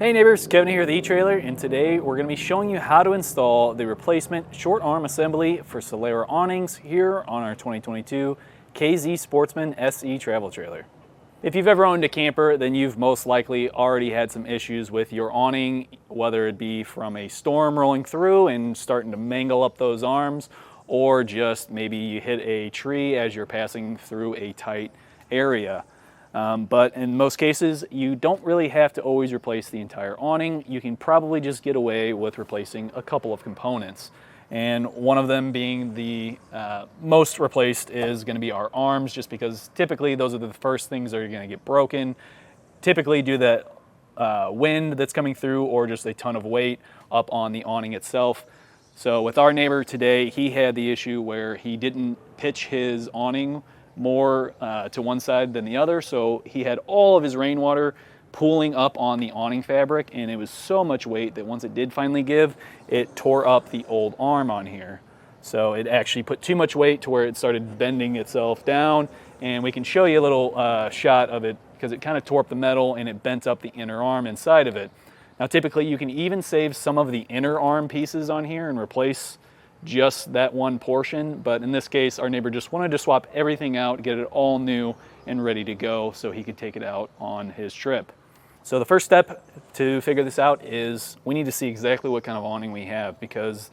Hey neighbors, Kevin here with eTrailer, and today we're going to be showing you how to install the replacement short arm assembly for Solera Awnings here on our 2022 KZ Sportsmen SE Travel trailer. If you've ever owned a camper, then you've most likely already had some issues with your awning, whether it be from a storm rolling through and starting to mangle up those arms, or just maybe you hit a tree as you're passing through a tight area. But in most cases, you don't really have to always replace the entire awning. You can probably just get away with replacing a couple of components. And one of them being the most replaced is going to be our arms, just because typically those are the first things that are going to get broken. Typically due to that wind that's coming through or just a ton of weight up on the awning itself. So with our neighbor today, he had the issue where he didn't pitch his awning more to one side than the other, so he had all of his rainwater pooling up on the awning fabric, and it was so much weight that once it did finally give, it tore up the old arm on here. So it actually put too much weight to where it started bending itself down, and we can show you a little shot of it because it kind of tore up the metal and it bent up the inner arm inside of it. Now typically you can even save some of the inner arm pieces on here and replace just that one portion, but in this case our neighbor just wanted to swap everything out, get it all new and ready to go so he could take it out on his trip. So the first step to figure this out is we need to see exactly what kind of awning we have, because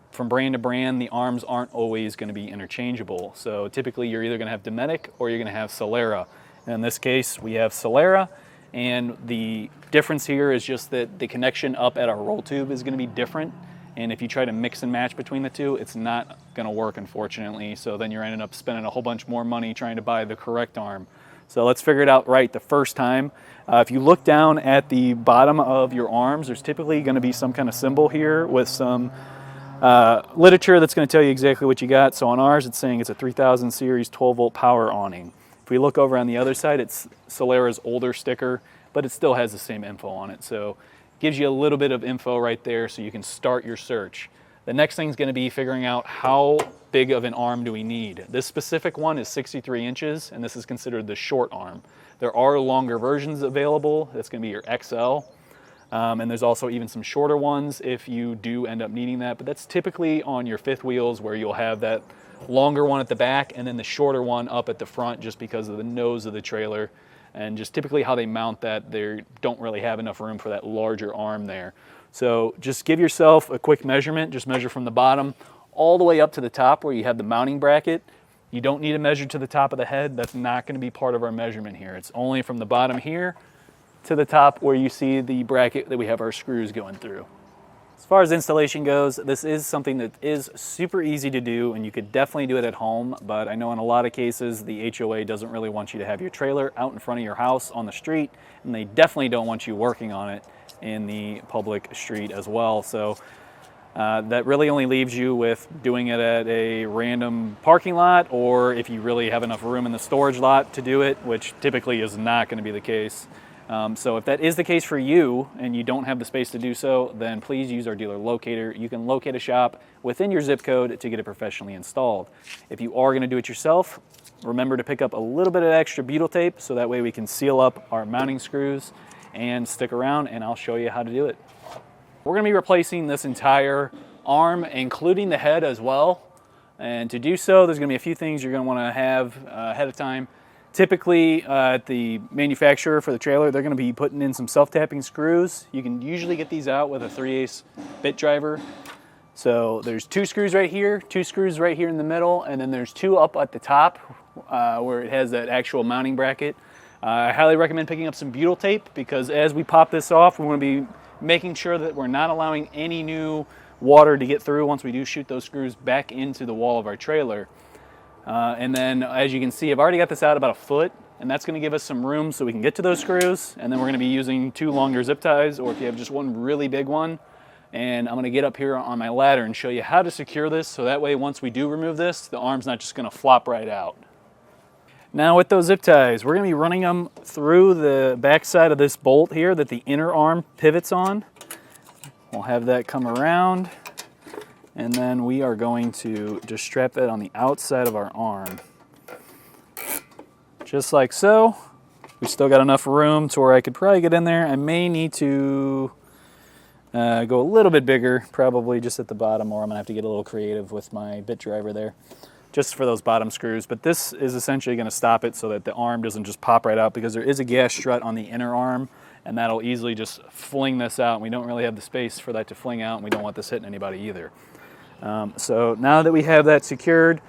from brand to brand the arms aren't always going to be interchangeable. So typically you're either going to have Dometic or you're going to have Solera. And in this case we have Solera, and the difference here is just that the connection up at our roll tube is going to be different. And if you try to mix and match between the two, it's not going to work, unfortunately. So then you're ending up spending a whole bunch more money trying to buy the correct arm. So let's figure it out right the first time. If you look down at the bottom of your arms, there's typically going to be some kind of symbol here with some literature that's going to tell you exactly what you got. So on ours, it's saying it's a 3000 series 12-volt power awning. If we look over on the other side, it's Solera's older sticker, but it still has the same info on it. So gives you a little bit of info right there so you can start your search. The next thing is going to be figuring out how big of an arm do we need. This specific one is 63 inches, and this is considered the short arm. There are longer versions available. That's going to be your XL. And there's also even some shorter ones if you do end up needing that, but that's typically on your fifth wheels where you'll have that longer one at the back and then the shorter one up at the front just because of the nose of the trailer. And just typically how they mount that, they don't really have enough room for that larger arm there. So just give yourself a quick measurement. Just measure from the bottom all the way up to the top where you have the mounting bracket. You don't need to measure to the top of the head. That's not going to be part of our measurement here. It's only from the bottom here to the top where you see the bracket that we have our screws going through. As far as installation goes, this is something that is super easy to do, and you could definitely do it at home, but I know in a lot of cases the HOA doesn't really want you to have your trailer out in front of your house on the street, and they definitely don't want you working on it in the public street as well. So that really only leaves you with doing it at a random parking lot, or if you really have enough room in the storage lot to do it, which typically is not going to be the case. So if that is the case for you and you don't have the space to do so, then please use our dealer locator. You can locate a shop within your zip code to get it professionally installed. If you are going to do it yourself, remember to pick up a little bit of extra butyl tape so that way we can seal up our mounting screws, and stick around and I'll show you how to do it. We're going to be replacing this entire arm, including the head as well. And to do so, there's going to be a few things you're going to want to have ahead of time. Typically at the manufacturer for the trailer, they're going to be putting in some self-tapping screws. You can usually get these out with a 3/8 bit driver. So there's 2 screws right here, 2 screws right here in the middle, and then there's 2 up at the top where it has that actual mounting bracket. I highly recommend picking up some butyl tape, because as we pop this off, we want to be making sure that we're not allowing any new water to get through once we do shoot those screws back into the wall of our trailer. And then as you can see, I've already got this out about 1 foot, and that's going to give us some room so we can get to those screws. And then we're going to be using 2 longer zip ties, or if you have just one really big one. And I'm going to get up here on my ladder and show you how to secure this, so that way once we do remove this, the arm's not just going to flop right out. Now with those zip ties, we're going to be running them through the back side of this bolt here that the inner arm pivots on. We'll have that come around, and then we are going to just strap that on the outside of our arm. Just like so. We still got enough room to where I could probably get in there. I may need to go a little bit bigger, probably just at the bottom, or I'm gonna have to get a little creative with my bit driver there, just for those bottom screws. But this is essentially gonna stop it so that the arm doesn't just pop right out, because there is a gas strut on the inner arm, and that'll easily just fling this out. We don't really have the space for that to fling out, and we don't want this hitting anybody either. So now that we have that secured,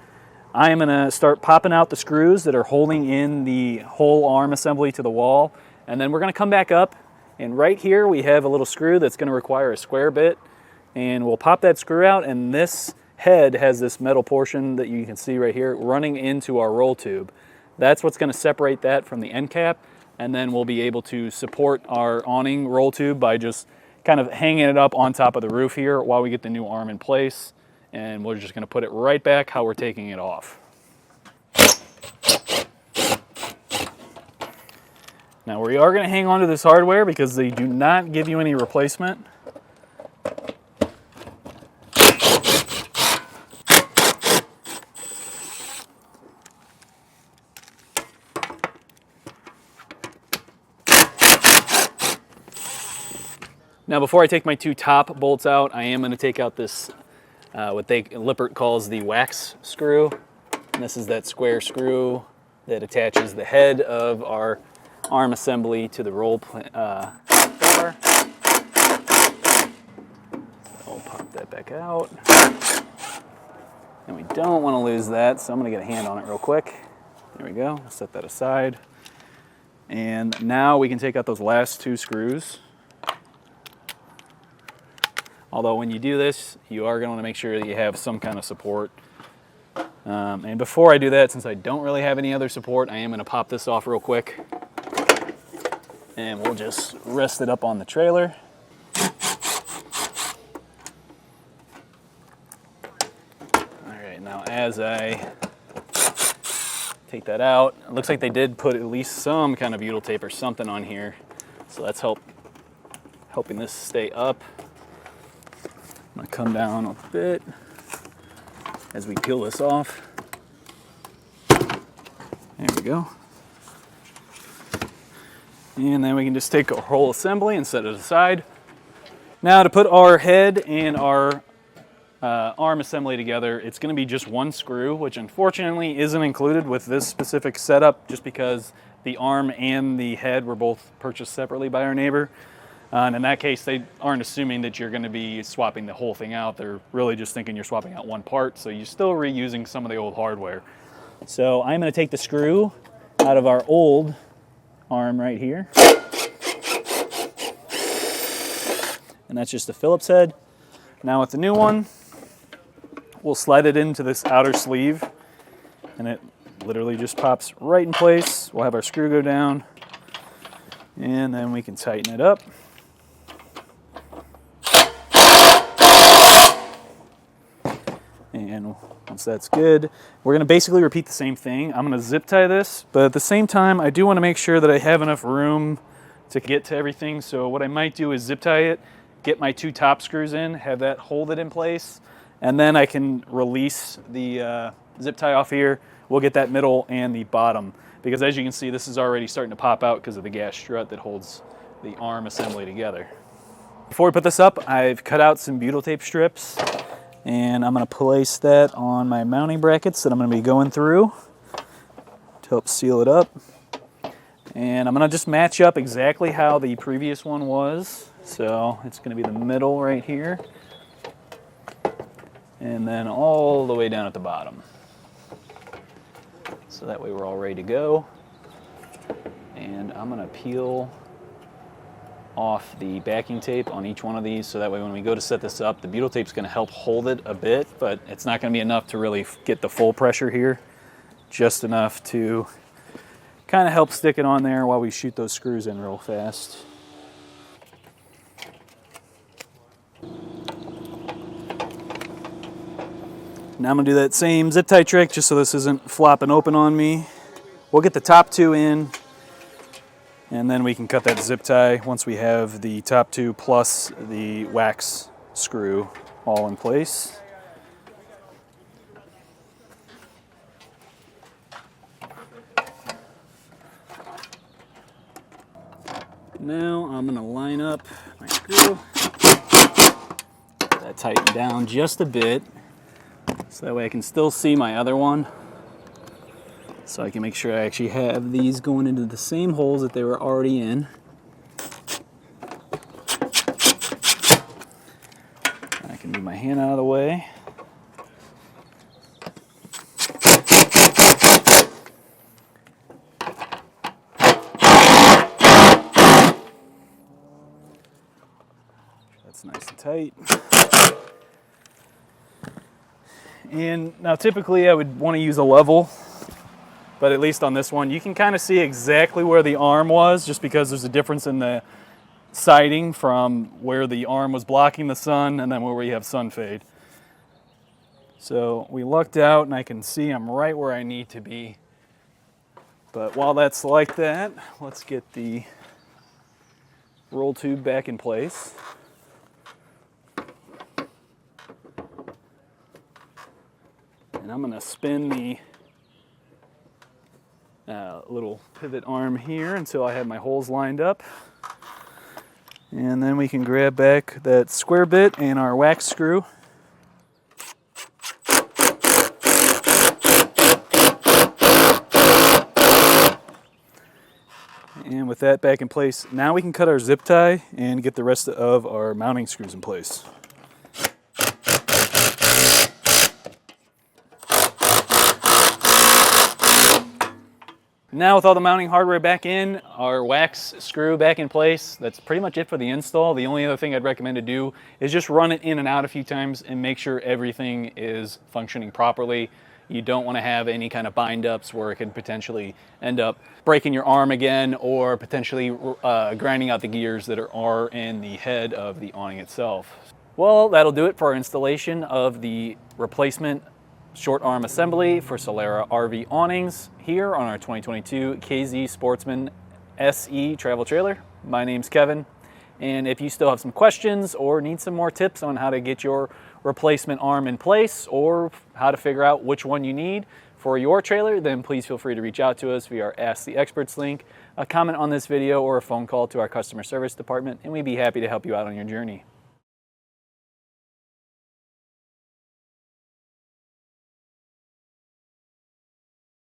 I am going to start popping out the screws that are holding in the whole arm assembly to the wall, and then we're going to come back up, and right here we have a little screw that's going to require a square bit, and we'll pop that screw out, and this head has this metal portion that you can see right here running into our roll tube. That's what's going to separate that from the end cap, and then we'll be able to support our awning roll tube by just kind of hanging it up on top of the roof here while we get the new arm in place. And we're just going to put it right back how we're taking it off. Now we are going to hang on to this hardware because they do not give you any replacement. Now before I take my two top bolts out, I am going to take out this what Lippert calls the wax screw. And this is that square screw that attaches the head of our arm assembly to the roll bar. I'll pop that back out. And we don't want to lose that, so I'm going to get a hand on it real quick. There we go. Set that aside. And now we can take out those last two screws. Although when you do this, you are going to want to make sure that you have some kind of support. And before I do that, since I don't really have any other support, I am going to pop this off real quick. And we'll just rest it up on the trailer. Alright, now as I take that out, it looks like they did put at least some kind of butyl tape or something on here. So that's helping this stay up. I'm going to come down a bit as we peel this off. There we go. And then we can just take a whole assembly and set it aside. Now to put our head and our arm assembly together, it's going to be just one screw, which unfortunately isn't included with this specific setup just because the arm and the head were both purchased separately by our neighbor. And in that case, they aren't assuming that you're going to be swapping the whole thing out. They're really just thinking you're swapping out one part, so you're still reusing some of the old hardware. So I'm going to take the screw out of our old arm right here. And that's just the Phillips head. Now with the new one, we'll slide it into this outer sleeve, and it literally just pops right in place. We'll have our screw go down, and then we can tighten it up. And once that's good, we're going to basically repeat the same thing. I'm going to zip tie this, but at the same time, I do want to make sure that I have enough room to get to everything. So what I might do is zip tie it, get my two top screws in, have that hold it in place, and then I can release the zip tie off here. We'll get that middle and the bottom, because as you can see, this is already starting to pop out because of the gas strut that holds the arm assembly together. Before we put this up, I've cut out some butyl tape strips, and I'm going to place that on my mounting brackets that I'm going to be going through to help seal it up. And I'm going to just match up exactly how the previous one was. So it's going to be the middle right here, and then all the way down at the bottom. So that way we're all ready to go. And I'm going to peel off the backing tape on each one of these, so that way when we go to set this up, the butyl tape is going to help hold it a bit, but it's not going to be enough to really get the full pressure here, just enough to kind of help stick it on there while we shoot those screws in real fast. Now I'm going to do that same zip tie trick just so this isn't flopping open on me. We'll get the top two in, and then we can cut that zip tie once we have the top two plus the wax screw all in place. Now I'm going to line up my screw. That tighten down just a bit, so that way I can still see my other one. So I can make sure I actually have these going into the same holes that they were already in. I can move my hand out of the way. That's nice and tight. And now typically I would want to use a level, but at least on this one you can kind of see exactly where the arm was, just because there's a difference in the siding from where the arm was blocking the sun and then where we have sun fade. So we lucked out and I can see I'm right where I need to be. But while that's like that, let's get the roll tube back in place. And I'm going to spin the little pivot arm here until I have my holes lined up. And then we can grab back that square bit and our wax screw. And with that back in place, now we can cut our zip tie and get the rest of our mounting screws in place. Now with all the mounting hardware back in, our wax screw back in place, that's pretty much it for the install. The only other thing I'd recommend to do is just run it in and out a few times and make sure everything is functioning properly. You don't want to have any kind of bind ups where it could potentially end up breaking your arm again, or potentially grinding out the gears that are in the head of the awning itself. Well, that'll do it for our installation of the replacement short arm assembly for Solera RV Awnings here on our 2022 KZ Sportsmen SE Travel trailer. My name's Kevin, and if you still have some questions or need some more tips on how to get your replacement arm in place or how to figure out which one you need for your trailer, then please feel free to reach out to us via our Ask the Experts link, a comment on this video, or a phone call to our customer service department, and we'd be happy to help you out on your journey.